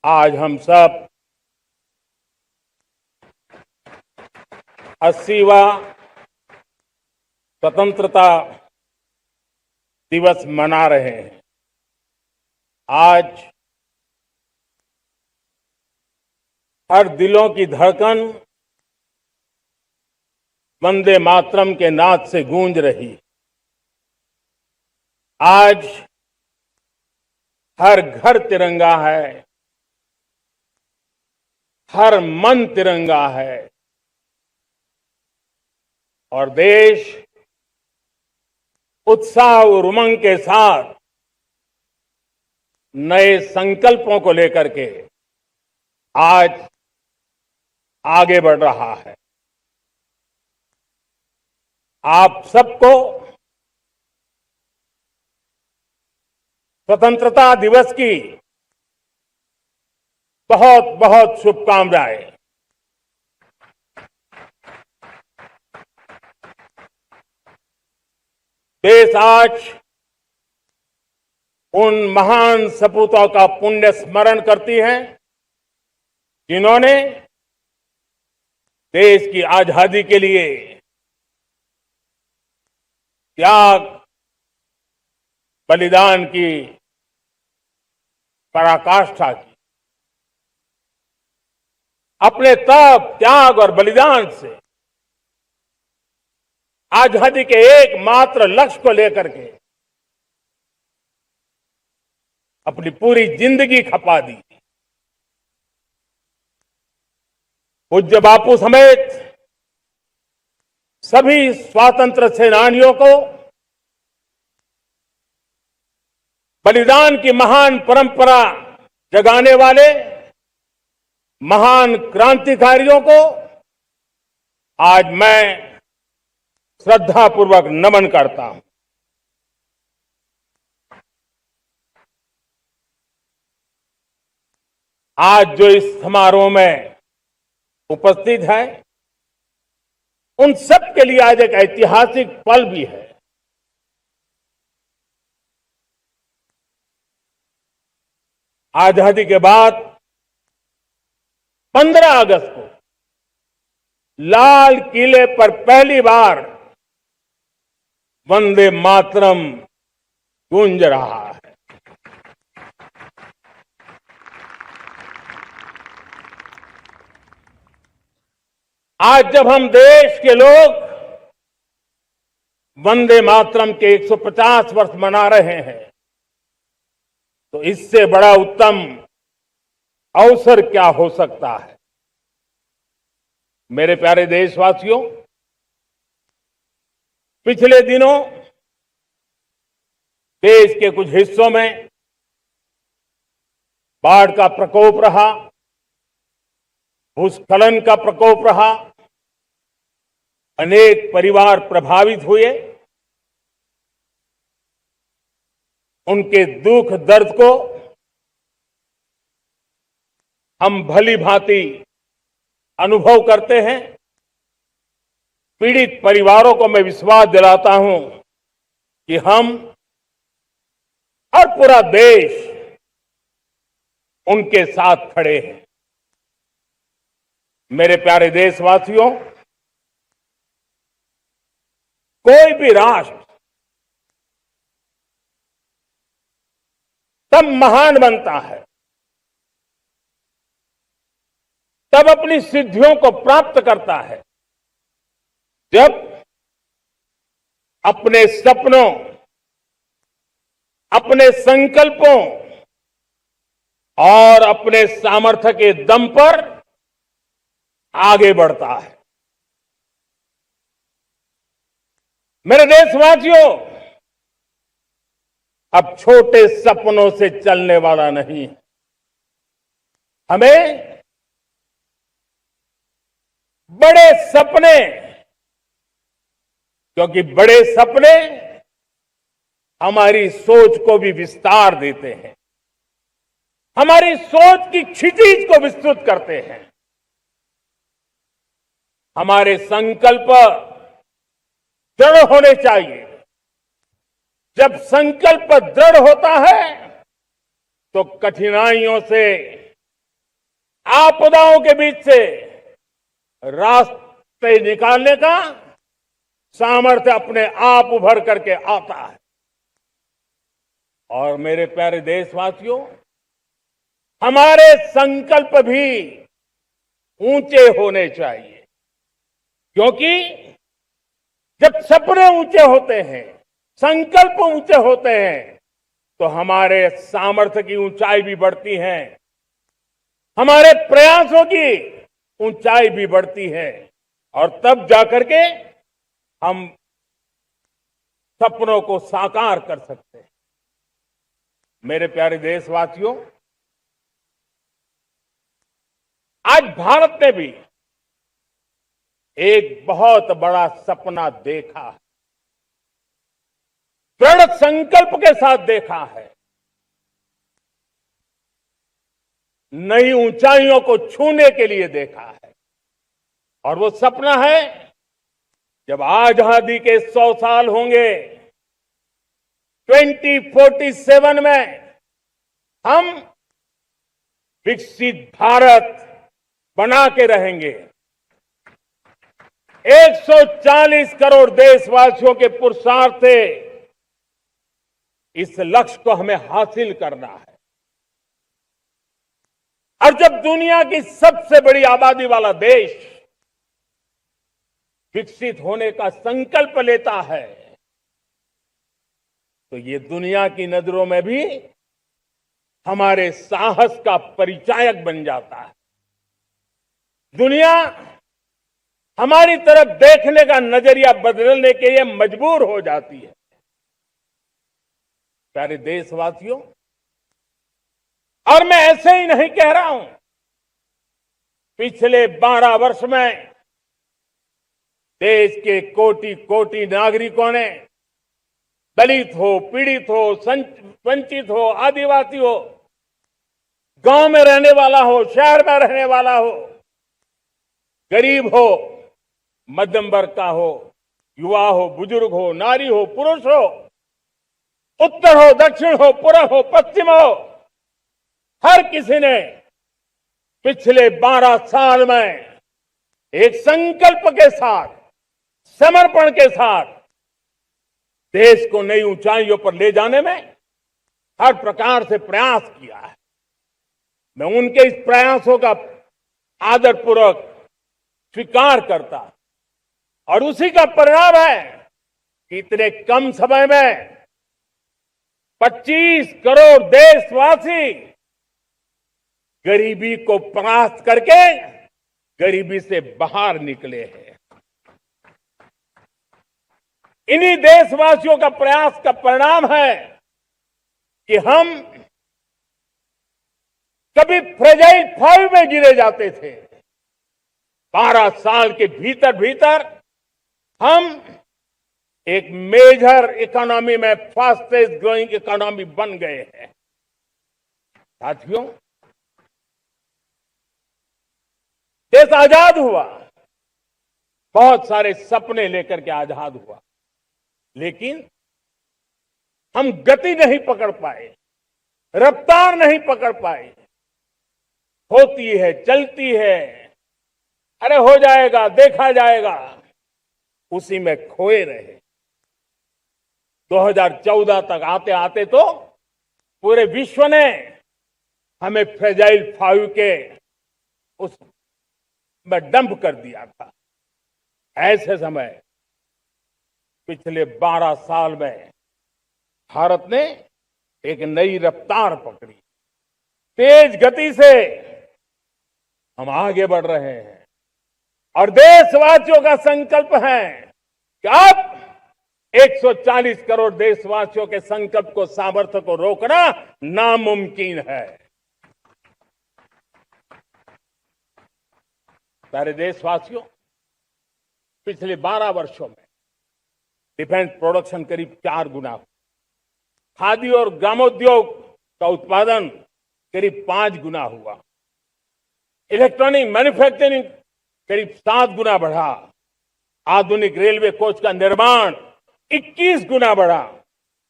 आज हम सब 80वां स्वतंत्रता दिवस मना रहे हैं। आज हर दिलों की धड़कन वंदे मातरम के नाद से गूंज रही। आज हर घर तिरंगा है, हर मन तिरंगा है और देश उत्साह और उमंग के साथ नए संकल्पों को लेकर के आज आगे बढ़ रहा है। आप सबको स्वतंत्रता दिवस की बहुत बहुत शुभकामनाएं। देश आज उन महान सपूतों का पुण्य स्मरण करती है जिन्होंने देश की आजादी के लिए त्याग बलिदान की पराकाष्ठा की। अपने तप त्याग और बलिदान से आजादी के एकमात्र लक्ष्य को लेकर के अपनी पूरी जिंदगी खपा दी। पूज्य बापू समेत सभी स्वातंत्र सेनानियों को बलिदान की महान परंपरा जगाने वाले महान क्रांतिकारियों को आज मैं श्रद्धापूर्वक नमन करता हूं। आज जो इस समारोह में उपस्थित है उन सब के लिए आज एक ऐतिहासिक पल भी है। आजादी के बाद 15 अगस्त को लाल किले पर पहली बार वंदे मातरम गूंज रहा है। आज जब हम देश के लोग वंदे मातरम के 150 वर्ष मना रहे हैं तो इससे बड़ा उत्तम अवसर क्या हो सकता है। मेरे प्यारे देशवासियों, पिछले दिनों देश के कुछ हिस्सों में बाढ़ का प्रकोप रहा, भूस्खलन का प्रकोप रहा, अनेक परिवार प्रभावित हुए। उनके दुख दर्द को हम भली भांति अनुभव करते हैं। पीड़ित परिवारों को मैं विश्वास दिलाता हूं कि हम और पूरा देश उनके साथ खड़े हैं। मेरे प्यारे देशवासियों, कोई भी राष्ट्र तब महान बनता है, तब अपनी सिद्धियों को प्राप्त करता है जब अपने सपनों, अपने संकल्पों और अपने सामर्थ्य के दम पर आगे बढ़ता है। मेरे देशवासियों, अब छोटे सपनों से चलने वाला नहीं। हमें बड़े सपने, क्योंकि बड़े सपने हमारी सोच को भी विस्तार देते हैं, हमारी सोच की क्षितिज को विस्तृत करते हैं। हमारे संकल्प दृढ़ होने चाहिए। जब संकल्प दृढ़ होता है तो कठिनाइयों से आपदाओं के बीच से रास्ते निकालने का सामर्थ्य अपने आप उभर करके आता है। और मेरे प्यारे देशवासियों, हमारे संकल्प भी ऊंचे होने चाहिए, क्योंकि जब सपने ऊंचे होते हैं, संकल्प ऊंचे होते हैं, तो हमारे सामर्थ्य की ऊंचाई भी बढ़ती है, हमारे प्रयासों की ऊंचाई भी बढ़ती है, और तब जाकर के हम सपनों को साकार कर सकते हैं। मेरे प्यारे देशवासियों, आज भारत ने भी एक बहुत बड़ा सपना देखा है, दृढ़ संकल्प के साथ देखा है। नई ऊंचाइयों को छूने के लिए देखा है, और वो सपना है जब आजादी के 100 साल होंगे, 2047 में हम विकसित भारत बना के रहेंगे। 140 करोड़ देशवासियों के पुरुषार्थ से इस लक्ष्य को हमें हासिल करना है। और जब दुनिया की सबसे बड़ी आबादी वाला देश विकसित होने का संकल्प लेता है, तो ये दुनिया की नजरों में भी हमारे साहस का परिचायक बन जाता है। दुनिया हमारी तरफ देखने का नजरिया बदलने के लिए मजबूर हो जाती है। प्यारे देशवासियों, और मैं ऐसे ही नहीं कह रहा हूं, पिछले 12 वर्ष में देश के कोटि कोटि नागरिकों ने, दलित हो, पीड़ित हो, वंचित हो, आदिवासी हो, गांव में रहने वाला हो, शहर में रहने वाला हो, गरीब हो, मध्यम वर्ग का हो, युवा हो, बुजुर्ग हो, नारी हो, पुरुष हो, उत्तर हो, दक्षिण हो, पूर्व हो, पश्चिम हो, हर किसी ने पिछले 12 साल में एक संकल्प के साथ, समर्पण के साथ देश को नई ऊंचाइयों पर ले जाने में हर प्रकार से प्रयास किया है। मैं उनके इस प्रयासों का आदरपूर्वक स्वीकार करता, और उसी का परिणाम है कि इतने कम समय में 25 करोड़ देशवासी गरीबी को परास्त करके गरीबी से बाहर निकले हैं। इन्हीं देशवासियों का प्रयास का परिणाम है कि हम कभी फ्रेजाइल 5 में गिरे जाते थे। 12 साल के भीतर भीतर हम एक मेजर इकोनॉमी में फास्टेस्ट ग्रोइंग इकोनॉमी बन गए हैं। साथियों, देश आजाद हुआ, बहुत सारे सपने लेकर के आजाद हुआ, लेकिन हम गति नहीं पकड़ पाए, रफ्तार नहीं पकड़ पाए। होती है, चलती है, अरे हो जाएगा, देखा जाएगा, उसी में खोए रहे। 2014 तक आते आते तो पूरे विश्व ने हमें फ्रेजाइल 5 के उस में डंप कर दिया था। ऐसे समय पिछले 12 साल में भारत ने एक नई रफ्तार पकड़ी, तेज गति से हम आगे बढ़ रहे हैं, और देशवासियों का संकल्प है कि अब 140 करोड़ देशवासियों के संकल्प को, सामर्थ्य को रोकना नामुमकिन है। प्यारे देशवासियों, पिछले 12 वर्षों में डिफेंस प्रोडक्शन करीब 4 गुना हुआ, खादी और ग्रामोद्योग का उत्पादन करीब 5 गुना हुआ, इलेक्ट्रॉनिक मैन्युफैक्चरिंग करीब 7 गुना बढ़ा, आधुनिक रेलवे कोच का निर्माण 21 गुना बढ़ा,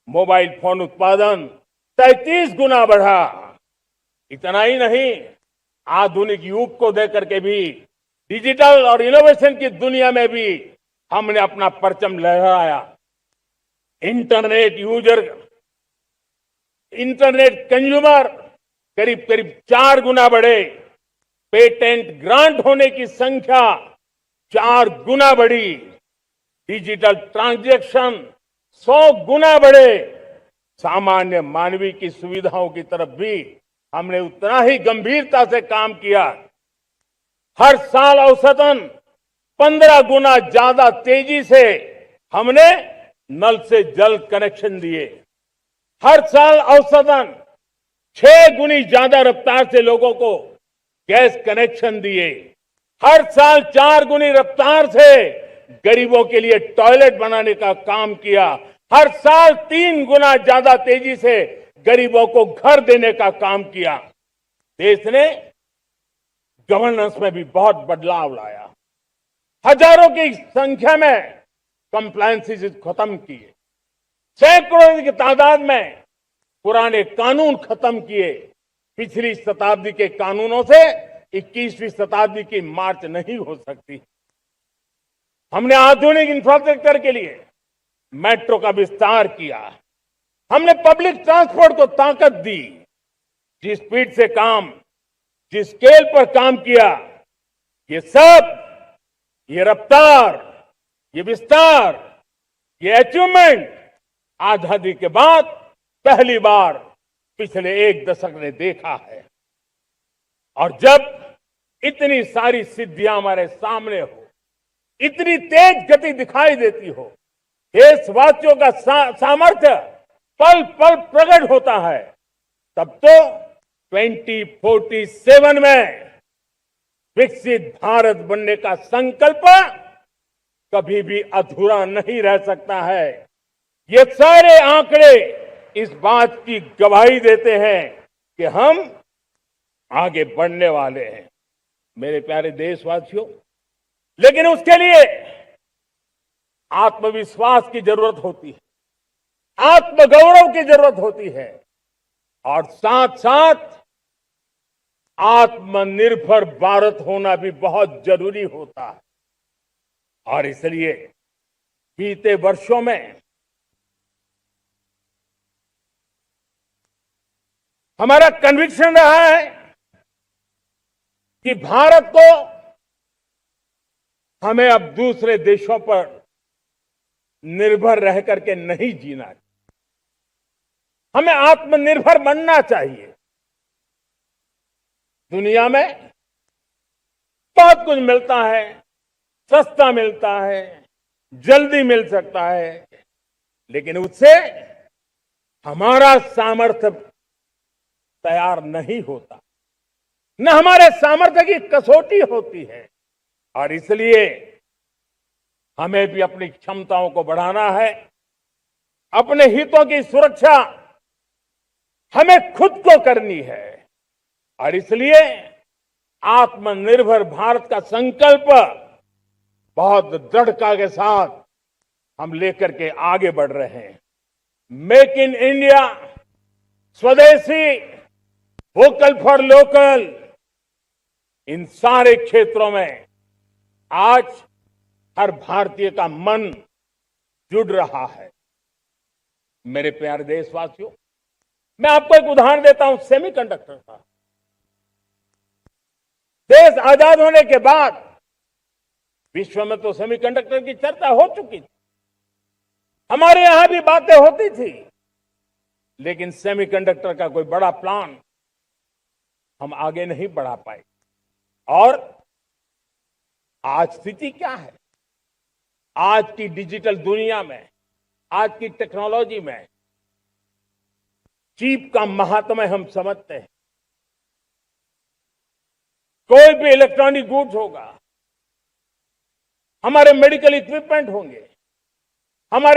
मोबाइल फोन उत्पादन 33 गुना बढ़ा। इतना ही नहीं, आधुनिक युग को देकर के भी डिजिटल और इनोवेशन की दुनिया में भी हमने अपना परचम लहराया। इंटरनेट यूजर, इंटरनेट कंज्यूमर करीब करीब 4 गुना बढ़े। पेटेंट ग्रांट होने की संख्या 4 गुना बढ़ी। डिजिटल ट्रांजैक्शन 100 गुना बढ़े। सामान्य मानवीय की सुविधाओं की तरफ भी हमने उतना ही गंभीरता से काम किया। हर साल औसतन 15 गुना ज्यादा तेजी से हमने नल से जल कनेक्शन दिए। हर साल औसतन 6 गुनी ज्यादा रफ्तार से लोगों को गैस कनेक्शन दिए। हर साल 4 गुनी रफ्तार से गरीबों के लिए टॉयलेट बनाने का काम किया। हर साल 3 गुना ज्यादा तेजी से गरीबों को घर देने का काम किया। देश ने गवर्नेंस में भी बहुत बदलाव लाया। हजारों की संख्या में कंप्लायंसेस खत्म किए। सैकड़ों की तादाद में पुराने कानून खत्म किए। पिछली शताब्दी के कानूनों से 21वीं शताब्दी की मार्च नहीं हो सकती। हमने आधुनिक इंफ्रास्ट्रक्चर के लिए मेट्रो का विस्तार किया। हमने पब्लिक ट्रांसपोर्ट को ताकत दी। जिस स्पीड से काम, जिस स्केल पर काम किया, ये सब, ये रफ्तार, ये विस्तार, ये अचीवमेंट आजादी के बाद पहली बार पिछले 1 दशक ने देखा है। और जब इतनी सारी सिद्धियां हमारे सामने हो, इतनी तेज गति दिखाई देती हो, देशवासियों का सामर्थ्य पल पल प्रकट होता है, तब तो 2047 में विकसित भारत बनने का संकल्प कभी भी अधूरा नहीं रह सकता है। ये सारे आंकड़े इस बात की गवाही देते हैं कि हम आगे बढ़ने वाले हैं, मेरे प्यारे देशवासियों। लेकिन उसके लिए आत्मविश्वास की जरूरत होती है, आत्मगौरव की जरूरत होती है, और साथ साथ आत्मनिर्भर भारत होना भी बहुत जरूरी होता है। और इसलिए बीते वर्षों में हमारा कन्विक्शन रहा है कि भारत को हमें अब दूसरे देशों पर निर्भर रह करके नहीं जीना चाहिए। हमें आत्मनिर्भर बनना चाहिए। दुनिया में बहुत कुछ मिलता है, सस्ता मिलता है, जल्दी मिल सकता है, लेकिन उससे हमारा सामर्थ्य तैयार नहीं होता, न हमारे सामर्थ्य की कसौटी होती है। और इसलिए हमें भी अपनी क्षमताओं को बढ़ाना है। अपने हितों की सुरक्षा हमें खुद को करनी है। और इसलिए आत्मनिर्भर भारत का संकल्प बहुत दृढ़ता के साथ हम लेकर के आगे बढ़ रहे हैं। मेक इन इंडिया, स्वदेशी, वोकल फॉर लोकल, इन सारे क्षेत्रों में आज हर भारतीय का मन जुड़ रहा है। मेरे प्यारे देशवासियों, मैं आपको एक उदाहरण देता हूं सेमीकंडक्टर का। देश आजाद होने के बाद विश्व में तो सेमीकंडक्टर की चर्चा हो चुकी थी, हमारे यहां भी बातें होती थी, लेकिन सेमीकंडक्टर का कोई बड़ा प्लान हम आगे नहीं बढ़ा पाए। और आज स्थिति क्या है? आज की डिजिटल दुनिया में, आज की टेक्नोलॉजी में चिप का महात्म्य हम समझते हैं। कोई भी इलेक्ट्रॉनिक गुड्स होगा, हमारे मेडिकल इक्विपमेंट होंगे, हमारे